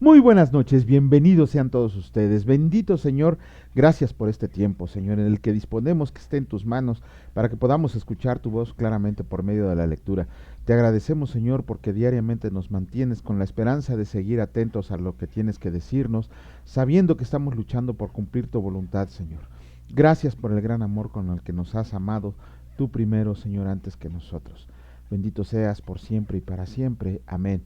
Muy buenas noches, bienvenidos sean todos ustedes. Bendito Señor, gracias por este tiempo, Señor, en el que disponemos que esté en tus manos para que podamos escuchar tu voz claramente por medio de la lectura. Te agradecemos, Señor, porque diariamente nos mantienes con la esperanza de seguir atentos a lo que tienes que decirnos, sabiendo que estamos luchando por cumplir tu voluntad, Señor. Gracias por el gran amor con el que nos has amado, tú primero, Señor, antes que nosotros. Bendito seas por siempre y para siempre. Amén.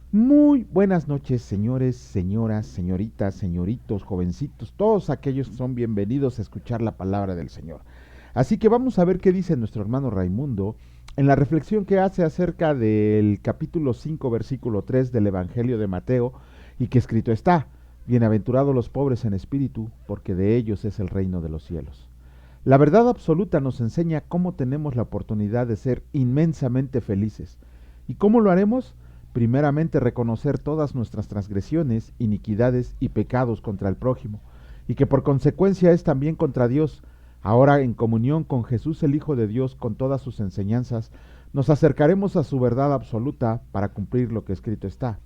Muy buenas noches, señores, señoras, señoritas, señoritos, jovencitos, todos aquellos que son bienvenidos a escuchar la palabra del Señor. Así que vamos a ver qué dice nuestro hermano Raimundo en la reflexión que hace acerca del capítulo 5, versículo 3 del Evangelio de Mateo, y que escrito está: bienaventurados los pobres en espíritu, porque de ellos es el reino de los cielos. La verdad absoluta nos enseña cómo tenemos la oportunidad de ser inmensamente felices. ¿Y cómo lo haremos? Primeramente, reconocer todas nuestras transgresiones, iniquidades y pecados contra el prójimo, y que por consecuencia es también contra Dios. Ahora, en comunión con Jesús el Hijo de Dios, con todas sus enseñanzas, nos acercaremos a su verdad absoluta para cumplir lo que escrito está: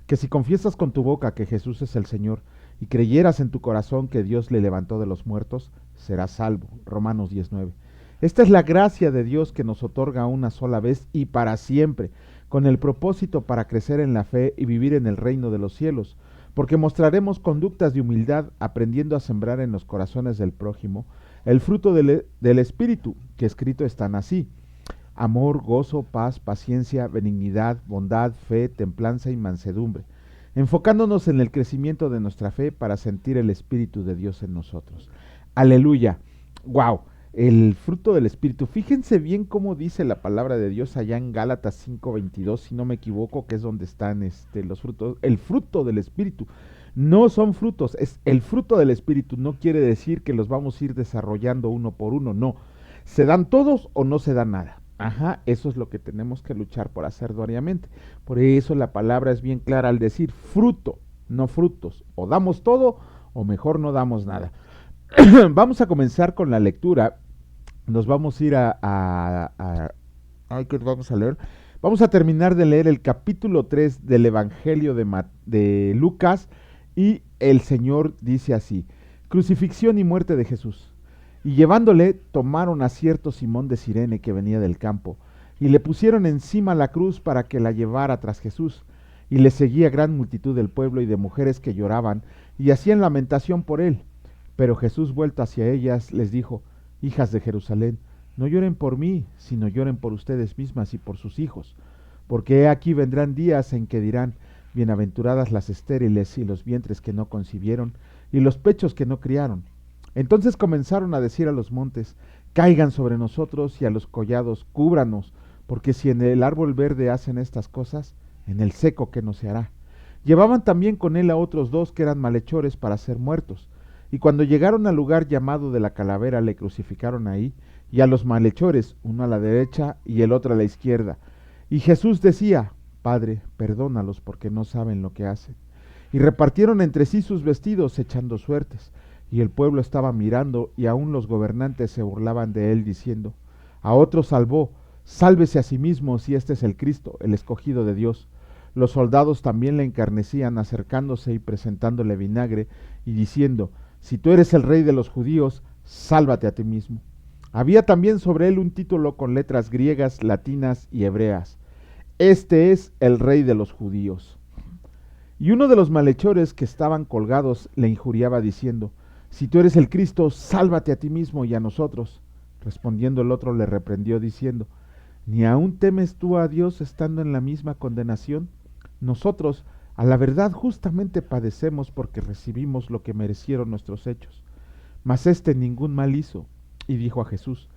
que si confiesas con tu boca que Jesús es el Señor y creyeras en tu corazón que Dios le levantó de los muertos, serás salvo. Romanos 19. Esta es la gracia de Dios que nos otorga una sola vez y para siempre, con el propósito para crecer en la fe y vivir en el reino de los cielos, porque mostraremos conductas de humildad, aprendiendo a sembrar en los corazones del prójimo el fruto del Espíritu, que escrito están así: amor, gozo, paz, paciencia, benignidad, bondad, fe, templanza y mansedumbre, enfocándonos en el crecimiento de nuestra fe para sentir el Espíritu de Dios en nosotros. Aleluya. ¡Wow! El fruto del Espíritu. Fíjense bien cómo dice la palabra de Dios allá en Gálatas 5:22, si no me equivoco, que es donde están los frutos. El fruto del Espíritu. No son frutos, es el fruto del Espíritu. No quiere decir que los vamos a ir desarrollando uno por uno, no. ¿Se dan todos o no se da nada? Ajá, eso es lo que tenemos que luchar por hacer diariamente. Por eso la palabra es bien clara al decir fruto, no frutos. O damos todo o mejor no damos nada. Vamos a comenzar con la lectura. Nos vamos a ir ¿qué vamos a leer? Vamos a terminar de leer el capítulo 3 del Evangelio de Lucas, y el Señor dice así: crucifixión y muerte de Jesús. Y llevándole, tomaron a cierto Simón de Cirene que venía del campo, y le pusieron encima la cruz para que la llevara tras Jesús. Y le seguía gran multitud del pueblo y de mujeres que lloraban y hacían lamentación por él. Pero Jesús, vuelto hacia ellas, les dijo: hijas de Jerusalén, no lloren por mí, sino lloren por ustedes mismas y por sus hijos, porque he aquí vendrán días en que dirán: bienaventuradas las estériles y los vientres que no concibieron y los pechos que no criaron. Entonces comenzaron a decir a los montes: caigan sobre nosotros, y a los collados: cúbranos, porque si en el árbol verde hacen estas cosas, en el seco ¿qué no se hará? Llevaban también con él a otros dos que eran malhechores para ser muertos. Y cuando llegaron al lugar llamado de la calavera, le crucificaron ahí, y a los malhechores, uno a la derecha y el otro a la izquierda. Y Jesús decía: Padre, perdónalos, porque no saben lo que hacen. Y repartieron entre sí sus vestidos, echando suertes. Y el pueblo estaba mirando, y aun los gobernantes se burlaban de él, diciendo: a otro salvó, sálvese a sí mismo, si este es el Cristo, el escogido de Dios. Los soldados también le encarnecían, acercándose y presentándole vinagre, y diciendo: si tú eres el rey de los judíos, sálvate a ti mismo. Había también sobre él un título con letras griegas, latinas y hebreas: este es el rey de los judíos. Y uno de los malhechores que estaban colgados le injuriaba diciendo: si tú eres el Cristo, sálvate a ti mismo y a nosotros. Respondiendo el otro le reprendió diciendo: ¿ni aún temes tú a Dios estando en la misma condenación? Nosotros, a la verdad, justamente padecemos porque recibimos lo que merecieron nuestros hechos. Mas éste ningún mal hizo. Y dijo a Jesús: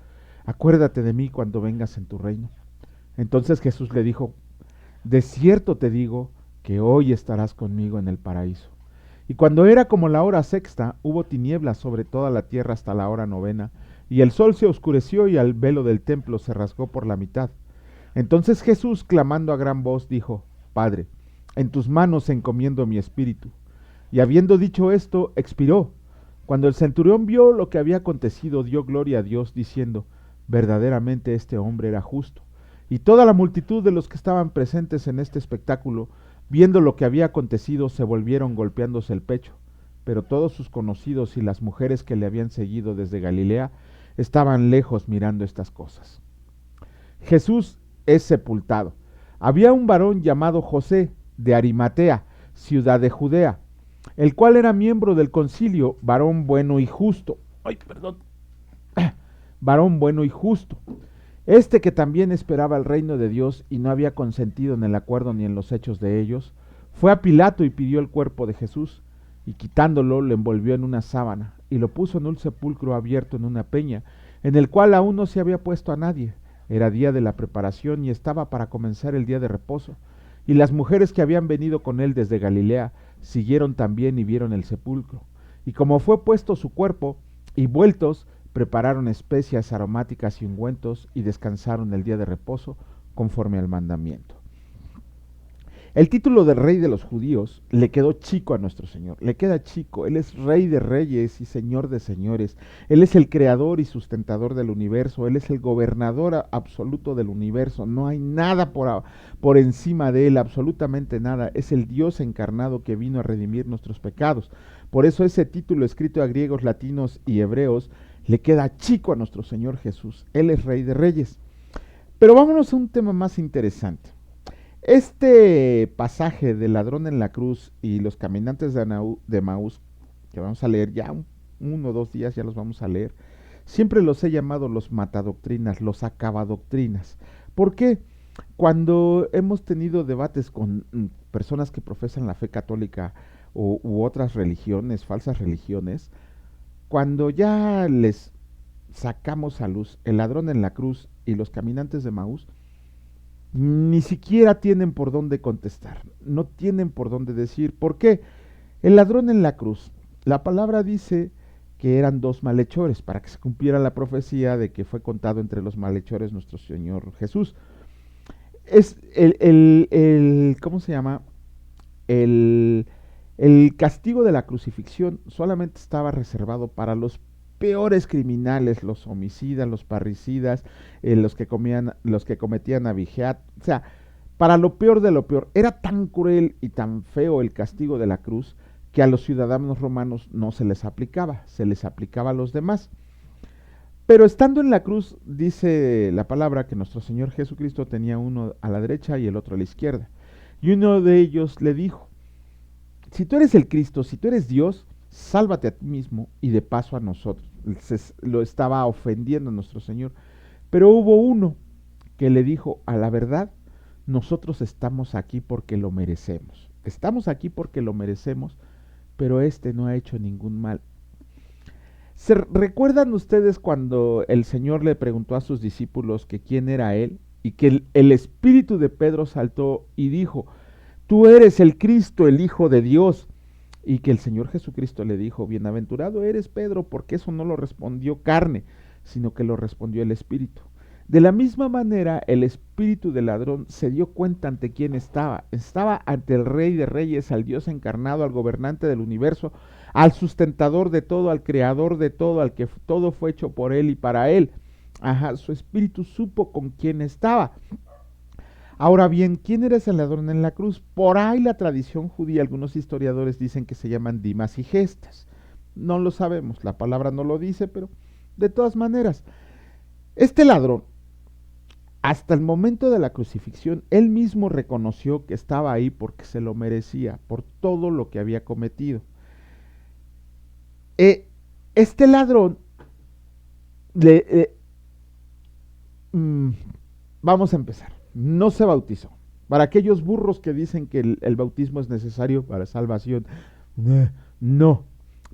acuérdate de mí cuando vengas en tu reino. Entonces Jesús le dijo: de cierto te digo que hoy estarás conmigo en el paraíso. Y cuando era como la hora sexta, hubo tinieblas sobre toda la tierra hasta la hora novena, y el sol se oscureció y el velo del templo se rasgó por la mitad. Entonces Jesús, clamando a gran voz, dijo: Padre, en tus manos encomiendo mi espíritu. Y habiendo dicho esto, expiró. Cuando el centurión vio lo que había acontecido, dio gloria a Dios, diciendo: verdaderamente este hombre era justo. Y toda la multitud de los que estaban presentes en este espectáculo Viendo lo que había acontecido, se volvieron golpeándose el pecho, pero todos sus conocidos y las mujeres que le habían seguido desde Galilea estaban lejos mirando estas cosas. Jesús es sepultado. Había un varón llamado José de Arimatea, ciudad de Judea, el cual era miembro del concilio, varón bueno y justo. Ay, perdón. Varón bueno y justo. Este que también esperaba el reino de Dios y no había consentido en el acuerdo ni en los hechos de ellos, fue a Pilato y pidió el cuerpo de Jesús, y quitándolo lo envolvió en una sábana y lo puso en un sepulcro abierto en una peña, en el cual aún no se había puesto a nadie. Era día de la preparación y estaba para comenzar el día de reposo. Y las mujeres que habían venido con él desde Galilea siguieron también y vieron el sepulcro. Y como fue puesto su cuerpo, y vueltos, prepararon especias aromáticas y ungüentos y descansaron el día de reposo conforme al mandamiento. El título de rey de los judíos le quedó chico a nuestro Señor, le queda chico. Él es rey de reyes y señor de señores. Él es el creador y sustentador del universo. Él es el gobernador absoluto del universo. No hay nada por encima de él, absolutamente nada. Es el Dios encarnado que vino a redimir nuestros pecados. Por eso ese título, escrito a griegos, latinos y hebreos, le queda chico a nuestro Señor Jesús. Él es rey de reyes. Pero vámonos a un tema más interesante. Este pasaje del ladrón en la cruz y los caminantes de Maús, que vamos a leer ya uno o 2 días, ya los vamos a leer, siempre los he llamado los matadoctrinas, los acabadoctrinas. ¿Por qué? Cuando hemos tenido debates con personas que profesan la fe católica u otras religiones, falsas religiones, cuando ya les sacamos a luz el ladrón en la cruz y los caminantes de Maús, ni siquiera tienen por dónde contestar, no tienen por dónde decir. ¿Por qué? El ladrón en la cruz, la palabra dice que eran 2 malhechores, para que se cumpliera la profecía de que fue contado entre los malhechores nuestro Señor Jesús. Es ¿cómo se llama? El castigo de la crucifixión solamente estaba reservado para los peores criminales, los homicidas, los parricidas, los que cometían abigeat, o sea, para lo peor de lo peor. Era tan cruel y tan feo el castigo de la cruz que a los ciudadanos romanos no se les aplicaba, se les aplicaba a los demás. Pero estando en la cruz, dice la palabra que nuestro Señor Jesucristo tenía uno a la derecha y el otro a la izquierda. Y uno de ellos le dijo: si tú eres el Cristo, si tú eres Dios, sálvate a ti mismo y de paso a nosotros. Lo estaba ofendiendo a nuestro Señor. Pero hubo uno que le dijo: a la verdad, nosotros estamos aquí porque lo merecemos. Estamos aquí porque lo merecemos, pero este no ha hecho ningún mal. ¿Se recuerdan ustedes cuando el Señor le preguntó a sus discípulos que quién era él? Y que el espíritu de Pedro saltó y dijo: tú eres el Cristo, el Hijo de Dios. Y que el Señor Jesucristo le dijo: bienaventurado eres, Pedro, porque eso no lo respondió carne, sino que lo respondió el Espíritu. De la misma manera, el espíritu del ladrón se dio cuenta ante quién estaba. Estaba ante el Rey de Reyes, al Dios encarnado, al gobernante del universo, al sustentador de todo, al creador de todo, al que todo fue hecho por él y para él. Ajá, su espíritu supo con quién estaba. Ahora bien, ¿quién era ese ladrón en la cruz? Por ahí la tradición judía, algunos historiadores dicen que se llaman Dimas y Gestas. No lo sabemos, la palabra no lo dice, pero de todas maneras, este ladrón, hasta el momento de la crucifixión, él mismo reconoció que estaba ahí porque se lo merecía, por todo lo que había cometido. Este ladrón, vamos a empezar. No se bautizó. Para aquellos burros que dicen que el bautismo es necesario para salvación, no.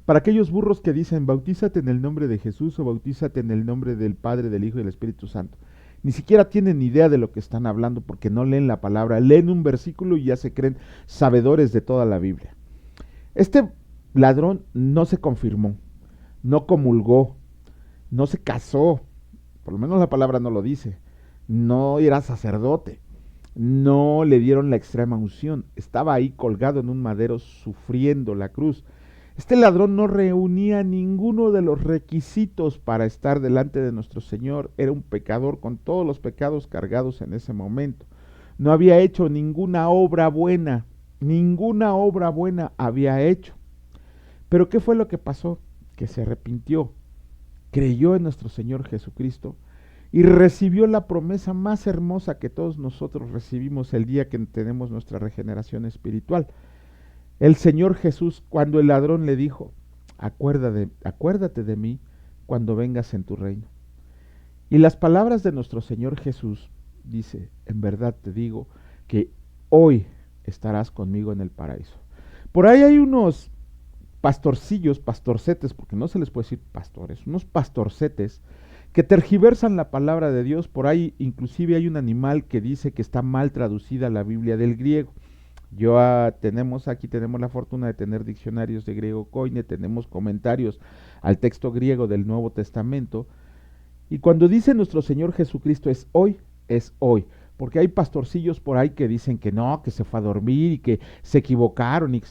Para aquellos burros que dicen bautízate en el nombre de Jesús o bautízate en el nombre del Padre, del Hijo y del Espíritu Santo, ni siquiera tienen idea de lo que están hablando porque no leen la palabra, leen un versículo y ya se creen sabedores de toda la Biblia. Este ladrón no se confirmó, no comulgó, no se casó, por lo menos la palabra no lo dice. No era sacerdote, no le dieron la extrema unción, estaba ahí colgado en un madero sufriendo la cruz. Este ladrón no reunía ninguno de los requisitos para estar delante de nuestro Señor, era un pecador con todos los pecados cargados en ese momento. No había hecho ninguna obra buena, ninguna obra buena había hecho. Pero ¿qué fue lo que pasó? Que se arrepintió, creyó en nuestro Señor Jesucristo y recibió la promesa más hermosa que todos nosotros recibimos el día que tenemos nuestra regeneración espiritual. El Señor Jesús, cuando el ladrón le dijo, acuérdate de mí cuando vengas en tu reino. Y las palabras de nuestro Señor Jesús dice, en verdad te digo que hoy estarás conmigo en el paraíso. Por ahí hay unos pastorcillos, pastorcetes, porque no se les puede decir pastores, unos pastorcetes que tergiversan la palabra de Dios. Por ahí inclusive hay un animal que dice que está mal traducida la Biblia del griego. Tenemos la fortuna de tener diccionarios de griego Koine, tenemos comentarios al texto griego del Nuevo Testamento, y cuando dice nuestro Señor Jesucristo es hoy, porque hay pastorcillos por ahí que dicen que no, que se fue a dormir y que se equivocaron y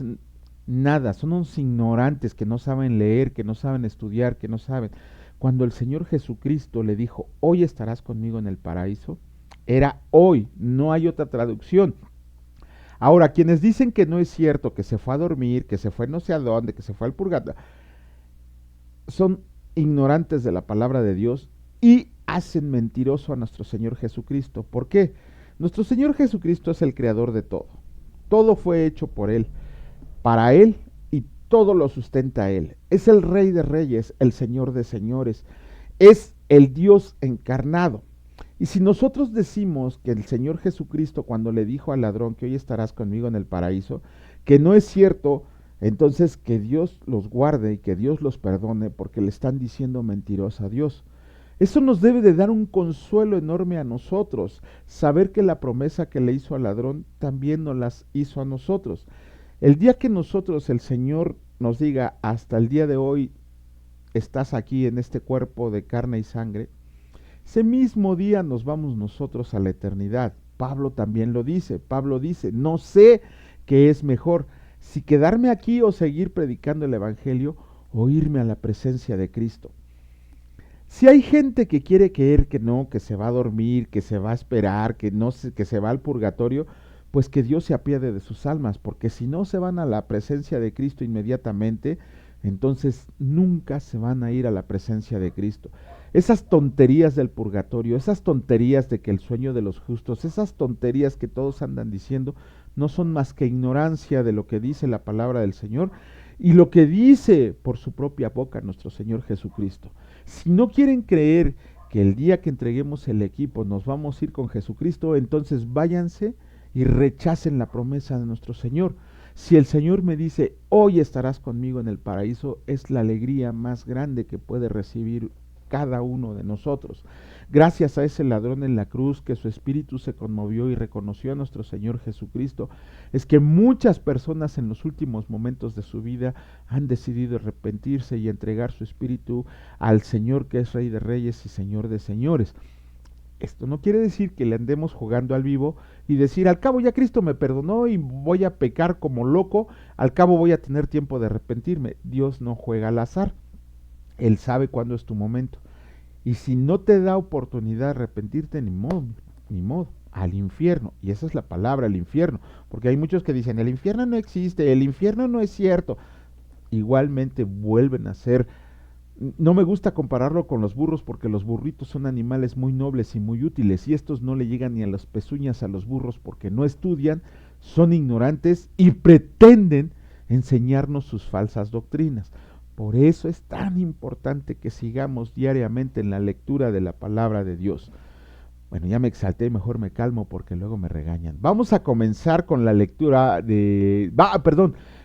nada, son unos ignorantes que no saben leer, que no saben estudiar, que no saben. Cuando el Señor Jesucristo le dijo, hoy estarás conmigo en el paraíso, era hoy, no hay otra traducción. Ahora, quienes dicen que no es cierto, que se fue a dormir, que se fue no sé a dónde, que se fue al purgatorio, son ignorantes de la palabra de Dios y hacen mentiroso a nuestro Señor Jesucristo. ¿Por qué? Nuestro Señor Jesucristo es el creador de todo. Todo fue hecho por Él, para Él, y todo lo sustenta Él. Es el Rey de Reyes, el Señor de Señores. Es el Dios encarnado. Y si nosotros decimos que el Señor Jesucristo, cuando le dijo al ladrón que hoy estarás conmigo en el paraíso, que no es cierto, entonces que Dios los guarde y que Dios los perdone, porque le están diciendo mentirosos a Dios. Eso nos debe de dar un consuelo enorme a nosotros, saber que la promesa que le hizo al ladrón también nos las hizo a nosotros. El día que nosotros, el Señor, nos diga, hasta el día de hoy estás aquí en este cuerpo de carne y sangre, ese mismo día nos vamos nosotros a la eternidad. Pablo también lo dice. Pablo dice, no sé qué es mejor, si quedarme aquí o seguir predicando el Evangelio o irme a la presencia de Cristo. Si hay gente que quiere creer que no, que se va a dormir, que se va a esperar, que se va al purgatorio, pues que Dios se apiade de sus almas, porque si no se van a la presencia de Cristo inmediatamente, entonces nunca se van a ir a la presencia de Cristo. Esas tonterías del purgatorio, esas tonterías de que el sueño de los justos, esas tonterías que todos andan diciendo, no son más que ignorancia de lo que dice la palabra del Señor y lo que dice por su propia boca nuestro Señor Jesucristo. Si no quieren creer que el día que entreguemos el equipo nos vamos a ir con Jesucristo, entonces váyanse y rechacen la promesa de nuestro Señor. Si el Señor me dice, hoy estarás conmigo en el paraíso, es la alegría más grande que puede recibir cada uno de nosotros. Gracias a ese ladrón en la cruz, que su espíritu se conmovió y reconoció a nuestro Señor Jesucristo, es que muchas personas en los últimos momentos de su vida han decidido arrepentirse y entregar su espíritu al Señor, que es Rey de Reyes y Señor de Señores. Esto no quiere decir que le andemos jugando al vivo y decir, al cabo ya Cristo me perdonó y voy a pecar como loco, al cabo voy a tener tiempo de arrepentirme. Dios no juega al azar. Él sabe cuándo es tu momento. Y si no te da oportunidad de arrepentirte, ni modo, al infierno. Y esa es la palabra, el infierno. Porque hay muchos que dicen, el infierno no existe, el infierno no es cierto. Igualmente vuelven a ser. No me gusta compararlo con los burros porque los burritos son animales muy nobles y muy útiles y estos no le llegan ni a las pezuñas a los burros porque no estudian, son ignorantes y pretenden enseñarnos sus falsas doctrinas. Por eso es tan importante que sigamos diariamente en la lectura de la palabra de Dios. Bueno, ya me exalté, mejor me calmo porque luego me regañan. Vamos a comenzar con la lectura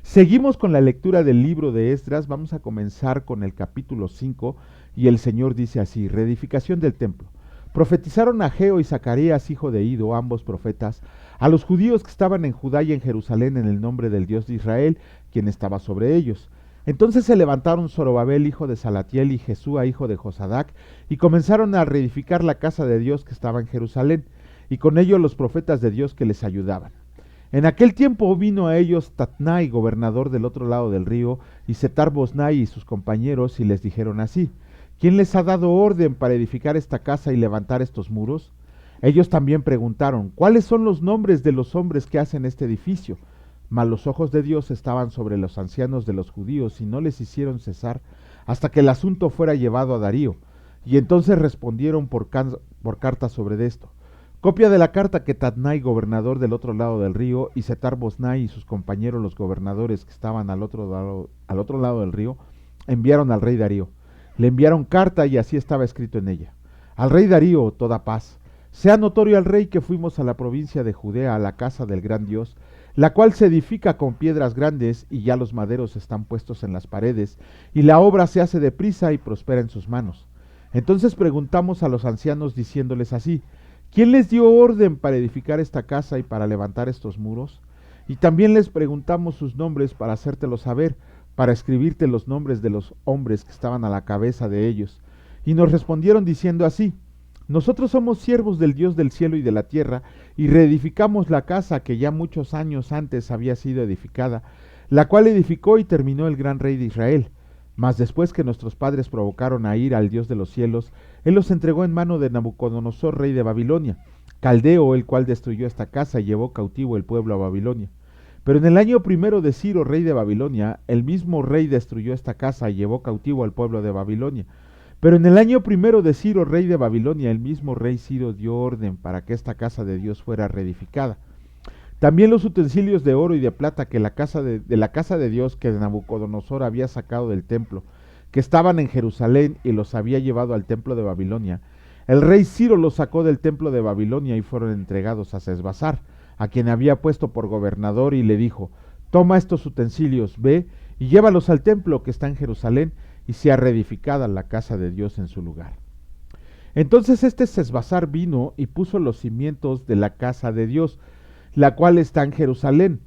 seguimos con la lectura del libro de Esdras. Vamos a comenzar con el capítulo 5 y el Señor dice así, reedificación del templo. Profetizaron Ageo y Zacarías, hijo de Ido, ambos profetas, a los judíos que estaban en Judá y en Jerusalén en el nombre del Dios de Israel, quien estaba sobre ellos. Entonces se levantaron Zorobabel, hijo de Salatiel, y Jesúa, hijo de Josadac, y comenzaron a reedificar la casa de Dios que estaba en Jerusalén, y con ellos los profetas de Dios que les ayudaban. En aquel tiempo vino a ellos Tatnai, gobernador del otro lado del río, y Setar-Boznai y sus compañeros, y les dijeron así, ¿quién les ha dado orden para edificar esta casa y levantar estos muros? Ellos también preguntaron, ¿cuáles son los nombres de los hombres que hacen este edificio? mas los ojos de Dios estaban sobre los ancianos de los judíos y no les hicieron cesar hasta que el asunto fuera llevado a Darío. Y entonces respondieron por carta sobre esto. Copia de la carta que Tatnai, gobernador del otro lado del río, y Setar-Boznai y sus compañeros los gobernadores que estaban al otro lado del río, enviaron al rey Darío. Le enviaron carta y así estaba escrito en ella. Al rey Darío, toda paz. Sea notorio al rey que fuimos a la provincia de Judea, a la casa del gran Dios, la cual se edifica con piedras grandes, y ya los maderos están puestos en las paredes, y la obra se hace deprisa y prospera en sus manos. Entonces preguntamos a los ancianos diciéndoles así: ¿quién les dio orden para edificar esta casa y para levantar estos muros? Y también les preguntamos sus nombres para hacértelo saber, para escribirte los nombres de los hombres que estaban a la cabeza de ellos. Y nos respondieron diciendo así: nosotros somos siervos del Dios del cielo y de la tierra, y reedificamos la casa que ya muchos años antes había sido edificada, la cual edificó y terminó el gran rey de Israel. Mas después que nuestros padres provocaron a ira al Dios de los cielos, él los entregó en mano de Nabucodonosor, rey de Babilonia, caldeo, el cual destruyó esta casa y llevó cautivo el pueblo a Babilonia. Pero en el año primero de Ciro, rey de Babilonia, el mismo rey destruyó esta casa y llevó cautivo al pueblo de Babilonia. Pero en el año primero de Ciro, rey de Babilonia, el mismo rey Ciro dio orden para que esta casa de Dios fuera reedificada. También los utensilios de oro y de plata que de la casa de Dios que Nabucodonosor había sacado del templo, que estaban en Jerusalén y los había llevado al templo de Babilonia, el rey Ciro los sacó del templo de Babilonia y fueron entregados a Sesbazar, a quien había puesto por gobernador, y le dijo: toma estos utensilios, ve y llévalos al templo que está en Jerusalén, y sea reedificada la casa de Dios en su lugar. Entonces este Sesbazar vino y puso los cimientos de la casa de Dios, la cual está en Jerusalén,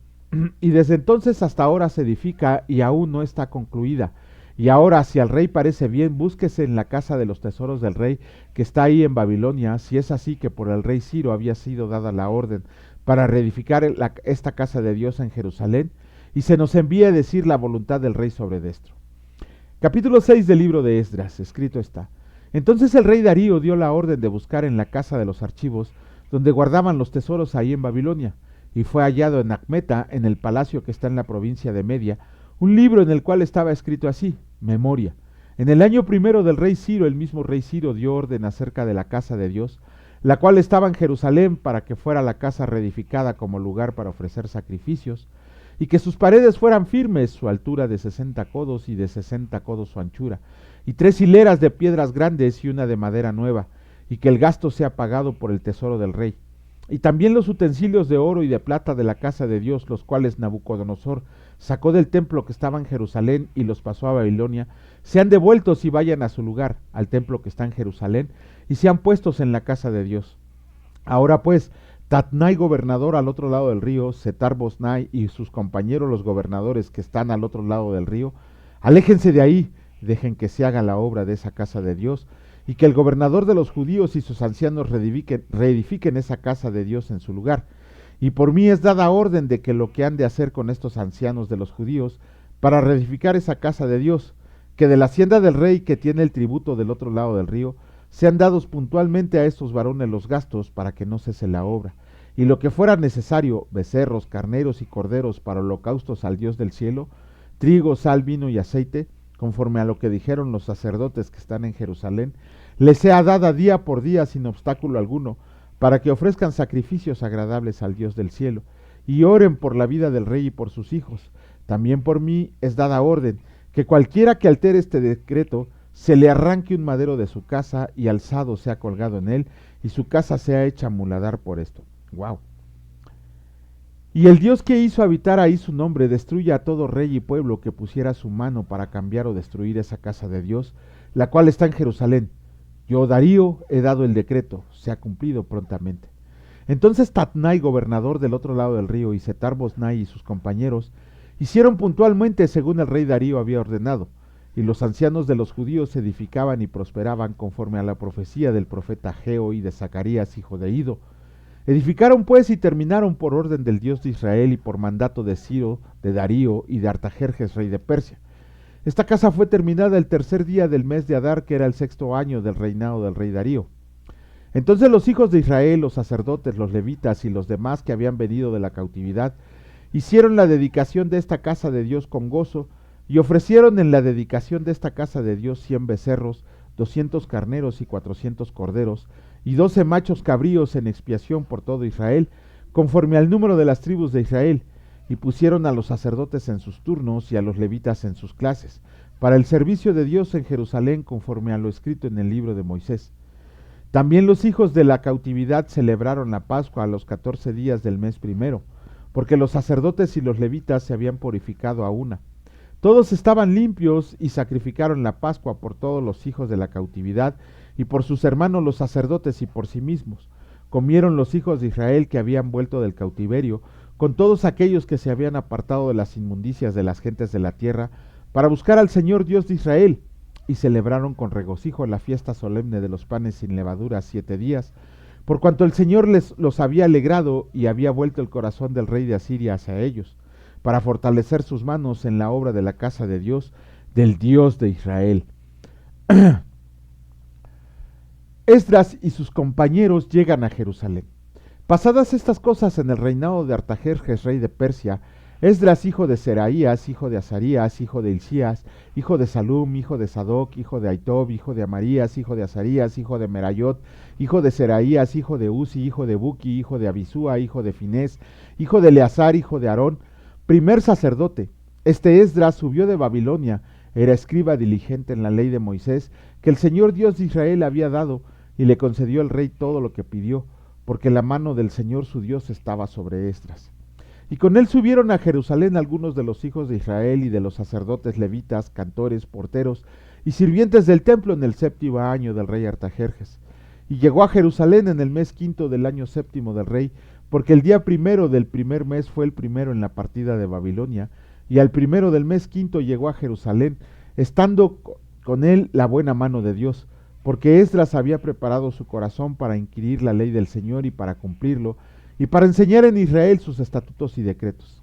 y desde entonces hasta ahora se edifica y aún no está concluida. Y ahora, si al rey parece bien, búsquese en la casa de los tesoros del rey, que está ahí en Babilonia, si es así que por el rey Ciro había sido dada la orden para reedificar esta casa de Dios en Jerusalén, y se nos envía a decir la voluntad del rey sobre esto. Capítulo 6 del libro de Esdras, escrito está: entonces el rey Darío dio la orden de buscar en la casa de los archivos, donde guardaban los tesoros ahí en Babilonia, y fue hallado en Acmeta, en el palacio que está en la provincia de Media, un libro en el cual estaba escrito así: memoria. En el año primero del rey Ciro, el mismo rey Ciro dio orden acerca de la casa de Dios, la cual estaba en Jerusalén, para que fuera la casa reedificada como lugar para ofrecer sacrificios, y que sus paredes fueran firmes, su altura de 60 codos y de 60 codos su anchura, y 3 hileras de piedras grandes y una de madera nueva, y que el gasto sea pagado por el tesoro del rey. Y también los utensilios de oro y de plata de la casa de Dios, los cuales Nabucodonosor sacó del templo que estaba en Jerusalén y los pasó a Babilonia, sean devueltos y vayan a su lugar, al templo que está en Jerusalén, y sean puestos en la casa de Dios. Ahora pues, Tatnai, gobernador al otro lado del río, Setar-Boznai y sus compañeros los gobernadores que están al otro lado del río, aléjense de ahí, dejen que se haga la obra de esa casa de Dios, y que el gobernador de los judíos y sus ancianos reedifiquen esa casa de Dios en su lugar. Y por mí es dada orden de que lo que han de hacer con estos ancianos de los judíos para reedificar esa casa de Dios, que de la hacienda del rey que tiene el tributo del otro lado del río, sean dados puntualmente a estos varones los gastos para que no cese la obra, y lo que fuera necesario, becerros, carneros y corderos para holocaustos al Dios del cielo, trigo, sal, vino y aceite, conforme a lo que dijeron los sacerdotes que están en Jerusalén, les sea dada día por día sin obstáculo alguno, para que ofrezcan sacrificios agradables al Dios del cielo, y oren por la vida del rey y por sus hijos. También por mí es dada orden, que cualquiera que altere este decreto, se le arranque un madero de su casa y alzado sea colgado en él, y su casa sea hecha muladar por esto. ¡Wow! Y el Dios que hizo habitar ahí su nombre, destruya a todo rey y pueblo que pusiera su mano para cambiar o destruir esa casa de Dios, la cual está en Jerusalén. Yo, Darío, he dado el decreto, se ha cumplido prontamente. Entonces Tatnai, gobernador del otro lado del río, y Setar-Boznai y sus compañeros, hicieron puntualmente según el rey Darío había ordenado, y los ancianos de los judíos edificaban y prosperaban conforme a la profecía del profeta Ageo y de Zacarías, hijo de Ido. Edificaron pues y terminaron por orden del Dios de Israel y por mandato de Ciro, de Darío y de Artajerjes, rey de Persia. Esta casa fue terminada el tercer día del mes de Adar, que era el 6º año del reinado del rey Darío. Entonces los hijos de Israel, los sacerdotes, los levitas y los demás que habían venido de la cautividad, hicieron la dedicación de esta casa de Dios con gozo, y ofrecieron en la dedicación de esta casa de Dios 100 becerros, 200 carneros y 400 corderos, y 12 machos cabríos en expiación por todo Israel, conforme al número de las tribus de Israel, y pusieron a los sacerdotes en sus turnos y a los levitas en sus clases, para el servicio de Dios en Jerusalén, conforme a lo escrito en el libro de Moisés. También los hijos de la cautividad celebraron la Pascua a los 14 días del mes primero, porque los sacerdotes y los levitas se habían purificado a una. Todos estaban limpios y sacrificaron la Pascua por todos los hijos de la cautividad y por sus hermanos los sacerdotes y por sí mismos. Comieron los hijos de Israel que habían vuelto del cautiverio, con todos aquellos que se habían apartado de las inmundicias de las gentes de la tierra, para buscar al Señor Dios de Israel, y celebraron con regocijo la fiesta solemne de los panes sin levadura 7 días, por cuanto el Señor los había alegrado y había vuelto el corazón del rey de Asiria hacia ellos, para fortalecer sus manos en la obra de la casa de Dios, del Dios de Israel. Esdras y sus compañeros llegan a Jerusalén. Pasadas estas cosas en el reinado de Artajerjes, rey de Persia, Esdras, hijo de Seraías, hijo de Azarías, hijo de Hilcías, hijo de Salum, hijo de Sadoc, hijo de Aitob, hijo de Amarías, hijo de Azarías, hijo de Merayot, hijo de Seraías, hijo de Uzi, hijo de Buki, hijo de Abisúa, hijo de Finés, hijo de Eleazar, hijo de Aarón, primer sacerdote. Este Esdras subió de Babilonia, era escriba diligente en la ley de Moisés, que el Señor Dios de Israel había dado, y le concedió el rey todo lo que pidió, porque la mano del Señor su Dios estaba sobre Esdras. Y con él subieron a Jerusalén algunos de los hijos de Israel y de los sacerdotes levitas, cantores, porteros y sirvientes del templo en el 7º año del rey Artajerjes. Y llegó a Jerusalén en el mes 5 del año 7 del rey, porque el día 1 del primer mes fue el primero en la partida de Babilonia, y al 1 del mes 5 llegó a Jerusalén, estando con él la buena mano de Dios, porque Esdras había preparado su corazón para inquirir la ley del Señor y para cumplirlo, y para enseñar en Israel sus estatutos y decretos.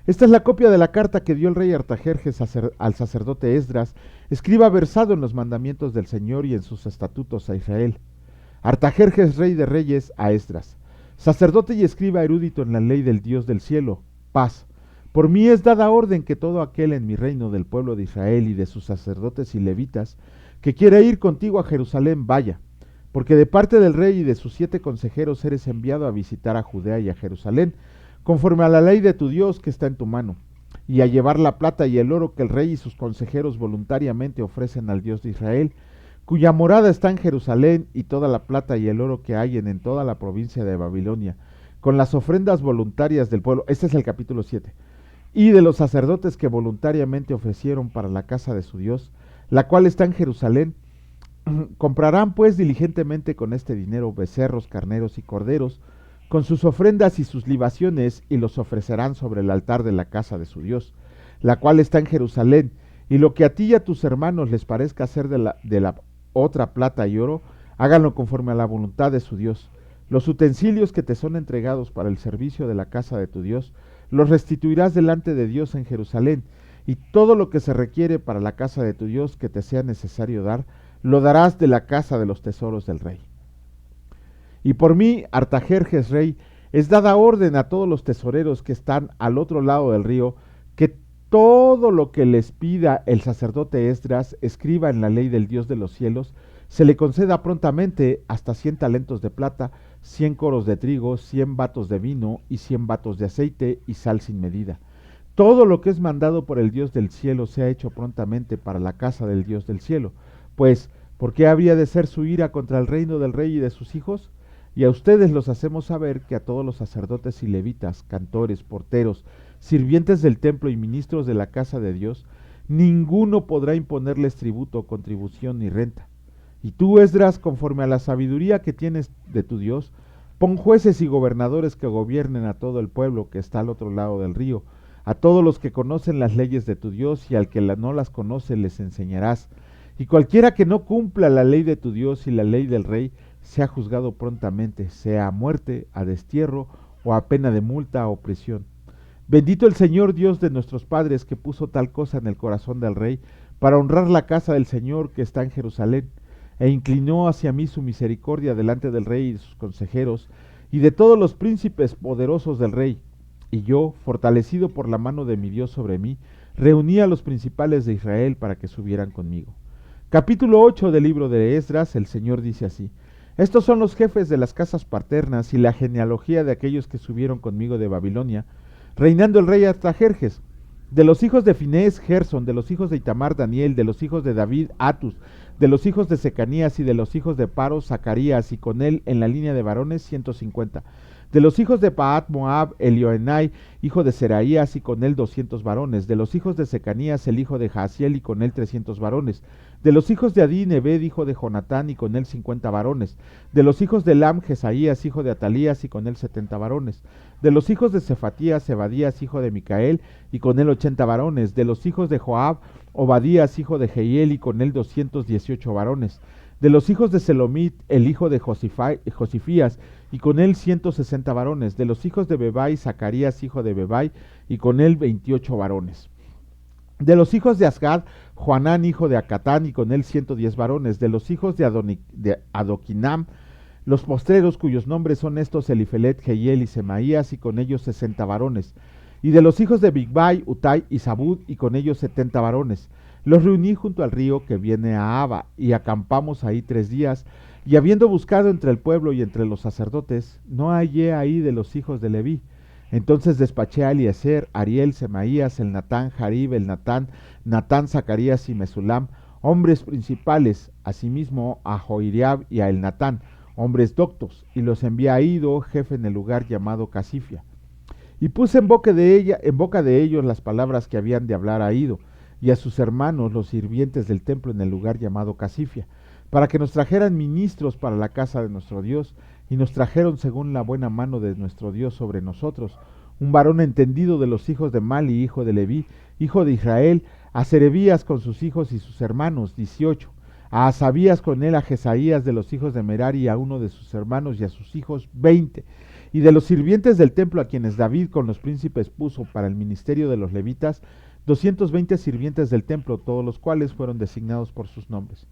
Esta es la copia de la carta que dio el rey Artajerjes al sacerdote Esdras, escriba versado en los mandamientos del Señor y en sus estatutos a Israel. Artajerjes, rey de reyes, a Esdras, sacerdote y escriba erudito en la ley del Dios del cielo, paz. Por mí es dada orden que todo aquel en mi reino del pueblo de Israel y de sus sacerdotes y levitas, que quiera ir contigo a Jerusalén, vaya, porque de parte del rey y de sus 7 consejeros eres enviado a visitar a Judea y a Jerusalén, conforme a la ley de tu Dios que está en tu mano, y a llevar la plata y el oro que el rey y sus consejeros voluntariamente ofrecen al Dios de Israel, cuya morada está en Jerusalén, y toda la plata y el oro que hallen en toda la provincia de Babilonia, con las ofrendas voluntarias del pueblo. Este es el capítulo 7. Y de los sacerdotes que voluntariamente ofrecieron para la casa de su Dios, la cual está en Jerusalén. Comprarán pues diligentemente con este dinero becerros, carneros y corderos, con sus ofrendas y sus libaciones, y los ofrecerán sobre el altar de la casa de su Dios, la cual está en Jerusalén, y lo que a ti y a tus hermanos les parezca ser de la otra plata y oro, háganlo conforme a la voluntad de su Dios. Los utensilios que te son entregados para el servicio de la casa de tu Dios, los restituirás delante de Dios en Jerusalén, y todo lo que se requiere para la casa de tu Dios que te sea necesario dar, lo darás de la casa de los tesoros del rey. Y por mí, Artajerjes, rey, es dada orden a todos los tesoreros que están al otro lado del río, que todo lo que les pida el sacerdote Esdras, escriba en la ley del Dios de los cielos, se le conceda prontamente hasta 100 talentos de plata, 100 coros de trigo, 100 batos de vino y 100 batos de aceite y sal sin medida. Todo lo que es mandado por el Dios del cielo sea hecho prontamente para la casa del Dios del cielo. Pues, ¿por qué habría de ser su ira contra el reino del rey y de sus hijos? Y a ustedes los hacemos saber que a todos los sacerdotes y levitas, cantores, porteros, sirvientes del templo y ministros de la casa de Dios, ninguno podrá imponerles tributo, contribución ni renta. Y tú, Esdras, conforme a la sabiduría que tienes de tu Dios, pon jueces y gobernadores que gobiernen a todo el pueblo que está al otro lado del río, a todos los que conocen las leyes de tu Dios, y al que no las conoce les enseñarás. Y cualquiera que no cumpla la ley de tu Dios y la ley del rey, sea juzgado prontamente, sea a muerte, a destierro, o a pena de multa o prisión. Bendito el Señor Dios de nuestros padres, que puso tal cosa en el corazón del rey, para honrar la casa del Señor que está en Jerusalén, e inclinó hacia mí su misericordia delante del rey y de sus consejeros, y de todos los príncipes poderosos del rey. y yo, fortalecido por la mano de mi Dios sobre mí, reuní a los principales de Israel para que subieran conmigo. Capítulo 8 del libro de Esdras, el Señor dice así: Estos son los jefes de las casas paternas y la genealogía de aquellos que subieron conmigo de Babilonia, reinando el rey Artajerjes. De los hijos de Finés, Gerson; de los hijos de Itamar, Daniel; de los hijos de David, Atus; de los hijos de Secanías y de los hijos de Paros, Zacarías, y con él en la línea de varones 150. De los hijos de Paat Moab, Elioenai, hijo de Seraías, y con él 200 varones. De los hijos de Secanías, el hijo de Jaasiel, y con él 300 varones. De los hijos de Adín, Ebed, hijo de Jonatán, y con él 50 varones. De los hijos de Elam, Jesaías, hijo de Atalías, y con él 70 varones. De los hijos de Cefatías, Zebadías, hijo de Micael, y con él 80 varones. De los hijos de Joab, Obadías, hijo de Jehiel, y con él 218 varones. De los hijos de Selomit, el hijo de Josifías, y con él 160 varones. De los hijos de Bebai, Zacarías, hijo de Bebai, y con él 28 varones. De los hijos de Asgad, Joanán, hijo de Acatán, y con él 110 varones. De los hijos de Adoquinam, los postreros, cuyos nombres son estos: Elifelet, Jehiel y Semaías, y con ellos 60 varones. Y de los hijos de Bigvai, Utai y Zabud, y con ellos 70 varones. Los reuní junto al río que viene a Abba, y acampamos ahí 3 días, y habiendo buscado entre el pueblo y entre los sacerdotes, no hallé ahí de los hijos de Leví. Entonces despaché a Eliezer, Ariel, Semaías, el Natán, Jarib, el Natán, Zacarías y Mesulam, hombres principales; asimismo a Joiriab y a el Natán, hombres doctos, y los envié a Ido, jefe en el lugar llamado Casifia. Y puse en boca de ellos las palabras que habían de hablar a Ido, y a sus hermanos, los sirvientes del templo en el lugar llamado Casifia, para que nos trajeran ministros para la casa de nuestro Dios, y nos trajeron según la buena mano de nuestro Dios sobre nosotros, un varón entendido de los hijos de Mali, hijo de Leví, hijo de Israel; a Serebías con sus hijos y sus hermanos, 18; a Asabías con él; a Jesaías de los hijos de Merari, a uno de sus hermanos y a sus hijos, 20; y de los sirvientes del templo, a quienes David con los príncipes puso para el ministerio de los levitas, 220 sirvientes del templo, todos los cuales fueron designados por sus nombres.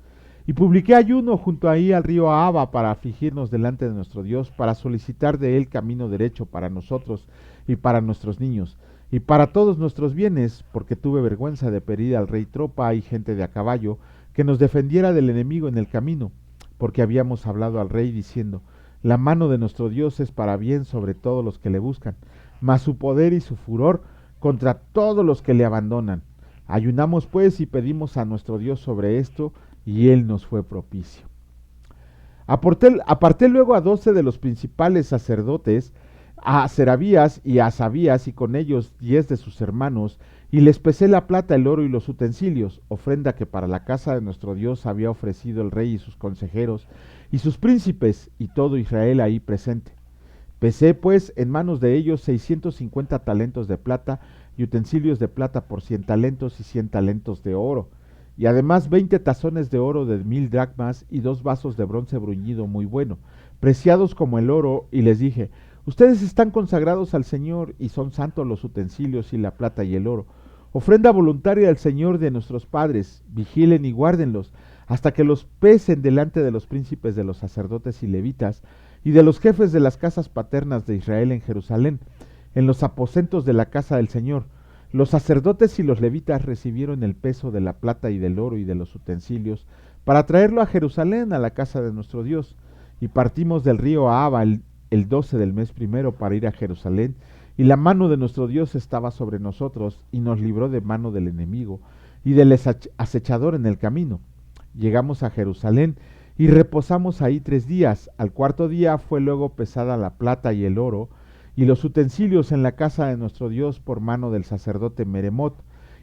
Y publiqué ayuno junto ahí al río Ahaba para afligirnos delante de nuestro Dios, para solicitar de él camino derecho para nosotros y para nuestros niños, y para todos nuestros bienes, porque tuve vergüenza de pedir al rey tropa y gente de a caballo, que nos defendiera del enemigo en el camino, porque habíamos hablado al rey diciendo: la mano de nuestro Dios es para bien sobre todos los que le buscan, mas su poder y su furor contra todos los que le abandonan. Ayunamos pues y pedimos a nuestro Dios sobre esto, y él nos fue propicio. Aparté luego a 12 de los principales sacerdotes, a Serabías y a Asabías, y con ellos 10 de sus hermanos, y les pesé la plata, el oro y los utensilios, ofrenda que para la casa de nuestro Dios había ofrecido el rey y sus consejeros, y sus príncipes, y todo Israel ahí presente. Pesé pues en manos de ellos 650 talentos de plata, y utensilios de plata por 100 talentos, y 100 talentos de oro, y además 20 tazones de oro de 1000 dracmas, y 2 vasos de bronce bruñido muy bueno, preciados como el oro. Y les dije: ustedes están consagrados al Señor, y son santos los utensilios y la plata y el oro, ofrenda voluntaria al Señor de nuestros padres; vigilen y guárdenlos, hasta que los pesen delante de los príncipes de los sacerdotes y levitas, y de los jefes de las casas paternas de Israel en Jerusalén, en los aposentos de la casa del Señor. Los sacerdotes y los levitas recibieron el peso de la plata y del oro y de los utensilios, para traerlo a Jerusalén, a la casa de nuestro Dios. Y partimos del río Ahaba el 12 del mes primero para ir a Jerusalén, y la mano de nuestro Dios estaba sobre nosotros, y nos libró de mano del enemigo y del acechador en el camino. Llegamos a Jerusalén y reposamos ahí 3 días. Al cuarto día fue luego pesada la plata y el oro y los utensilios en la casa de nuestro Dios por mano del sacerdote Meremot,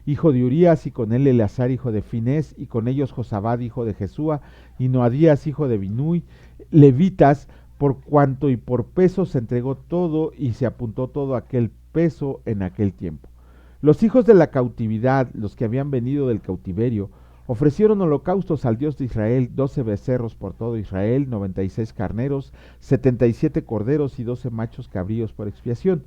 hijo de Urías, y con él Eleazar, hijo de Finés, y con ellos Josabad, hijo de Jesúa, y Noadías, hijo de Binui, levitas, por cuanto y por peso se entregó todo, y se apuntó todo aquel peso en aquel tiempo. Los hijos de la cautividad, los que habían venido del cautiverio, ofrecieron holocaustos al Dios de Israel: 12 becerros por todo Israel, 96 carneros, 77 corderos y 12 machos cabríos por expiación,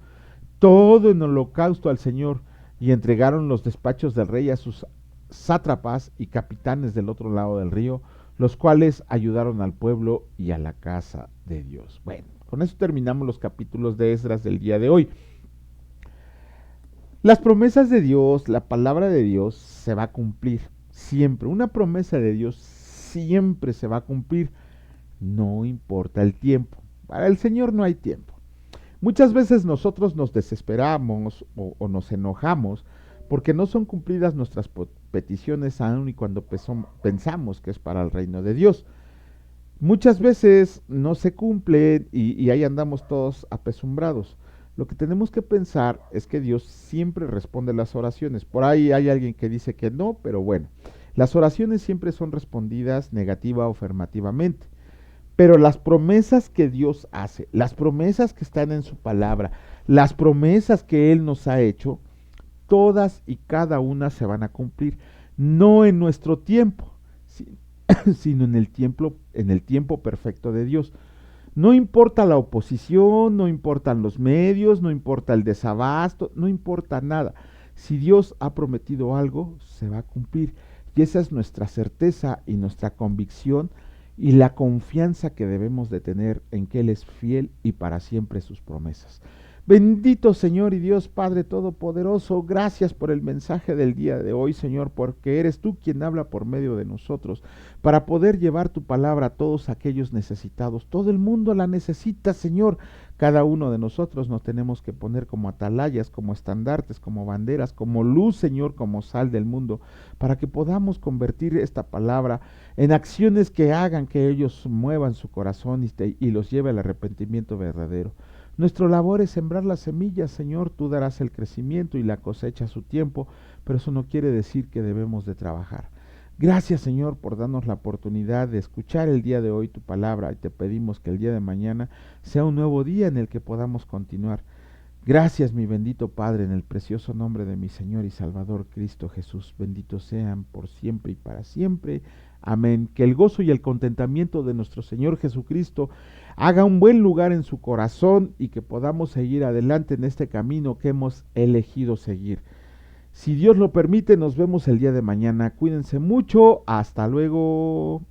todo en holocausto al Señor. Y entregaron los despachos del rey a sus sátrapas y capitanes del otro lado del río, los cuales ayudaron al pueblo y a la casa de Dios. Bueno, con eso terminamos los capítulos de Esdras del día de hoy. Las promesas de Dios, la palabra de Dios se va a cumplir siempre. Una promesa de Dios siempre se va a cumplir, no importa el tiempo. Para el Señor no hay tiempo. Muchas veces nosotros nos desesperamos o nos enojamos porque no son cumplidas nuestras peticiones aun y cuando pensamos que es para el reino de Dios. Muchas veces no se cumple y ahí andamos todos apesumbrados. Lo que tenemos que pensar es que Dios siempre responde las oraciones. Por ahí hay alguien que dice que no, pero bueno, las oraciones siempre son respondidas negativa o afirmativamente. Pero las promesas que Dios hace, las promesas que están en su palabra, las promesas que Él nos ha hecho, todas y cada una se van a cumplir. No en nuestro tiempo, sino en el tiempo perfecto de Dios. No importa la oposición, no importan los medios, no importa el desabasto, no importa nada. Si Dios ha prometido algo, se va a cumplir. Y esa es nuestra certeza y nuestra convicción y la confianza que debemos de tener en que Él es fiel y para siempre sus promesas. Bendito Señor y Dios Padre Todopoderoso, gracias por el mensaje del día de hoy, Señor, porque eres tú quien habla por medio de nosotros, para poder llevar tu palabra a todos aquellos necesitados. Todo el mundo la necesita, Señor. Cada uno de nosotros nos tenemos que poner como atalayas, como estandartes, como banderas, como luz, Señor, como sal del mundo, para que podamos convertir esta palabra en acciones que hagan que ellos muevan su corazón y los lleve al arrepentimiento verdadero. Nuestra labor es sembrar las semillas, Señor, tú darás el crecimiento y la cosecha a su tiempo, pero eso no quiere decir que debemos de trabajar. Gracias, Señor, por darnos la oportunidad de escuchar el día de hoy tu palabra y te pedimos que el día de mañana sea un nuevo día en el que podamos continuar. Gracias, mi bendito Padre, en el precioso nombre de mi Señor y Salvador Cristo Jesús. Benditos sean por siempre y para siempre. Amén. Que el gozo y el contentamiento de nuestro Señor Jesucristo haga un buen lugar en su corazón y que podamos seguir adelante en este camino que hemos elegido seguir. Si Dios lo permite, nos vemos el día de mañana. Cuídense mucho. Hasta luego.